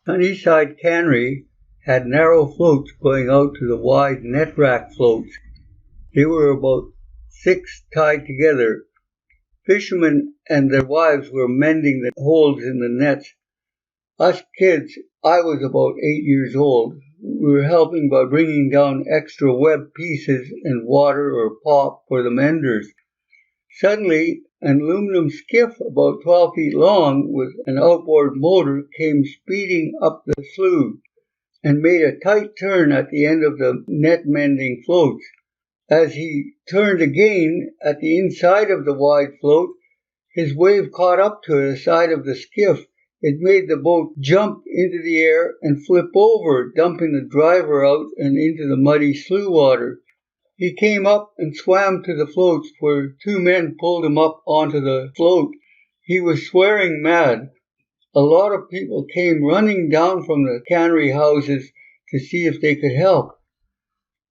Sunnyside Cannery had narrow floats going out to the wide net rack floats. They were about 6 tied together. Fishermen and their wives were mending the holes in the nets. Us kids, I was about 8 years old, we were helping by bringing down extra web pieces and water or pop for the menders. Suddenly, an aluminum skiff about 12 feet long with an outboard motor came speeding up the slough and made a tight turn at the end of the net mending floats. As he turned again at the inside of the wide float, his wave caught up to the side of the skiff. It made the boat jump into the air and flip over, dumping the driver out and into the muddy slough water. He came up and swam to the floats where 2 men pulled him up onto the float. He was swearing mad. A lot of people came running down from the cannery houses to see if they could help.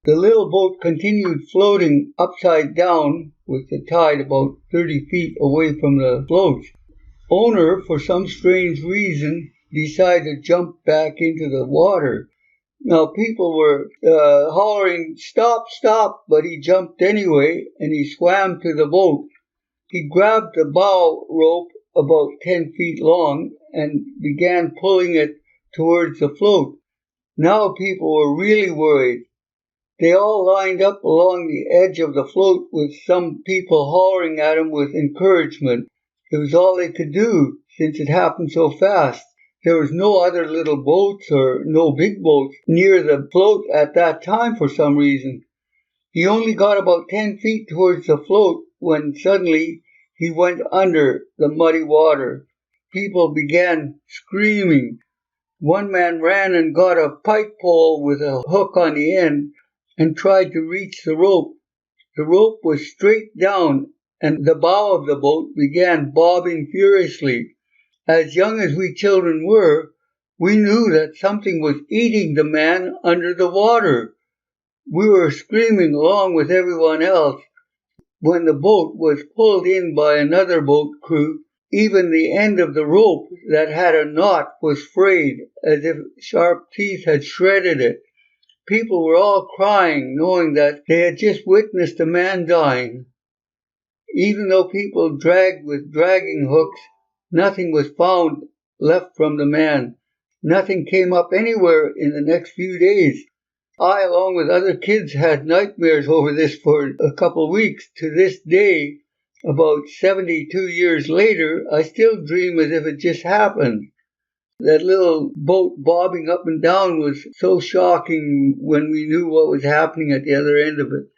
The little boat continued floating upside down with the tide about 30 feet away from the floats. Owner, for some strange reason, decided to jump back into the water. Now people were hollering, "Stop, stop," but he jumped anyway, and he swam to the boat. He grabbed the bow rope about 10 feet long and began pulling it towards the float. Now people were really worried. They all lined up along the edge of the float with some people hollering at him with encouragement. It was all they could do, since it happened so fast. There was no other little boats or no big boats near the float at that time for some reason. He only got about 10 feet towards the float when suddenly he went under the muddy water. People began screaming. One man ran and got a pike pole with a hook on the end and tried to reach the rope. The rope was straight down, and the bow of the boat began bobbing furiously. As young as we children were, we knew that something was eating the man under the water. We were screaming along with everyone else. When the boat was pulled in by another boat crew, even the end of the rope that had a knot was frayed, as if sharp teeth had shredded it. People were all crying, knowing that they had just witnessed a man dying. Even though people dragged with dragging hooks, nothing was found left from the man. Nothing came up anywhere in the next few days. I, along with other kids, had nightmares over this for a couple weeks. To this day, about 72 years later, I still dream as if it just happened. That little boat bobbing up and down was so shocking when we knew what was happening at the other end of it.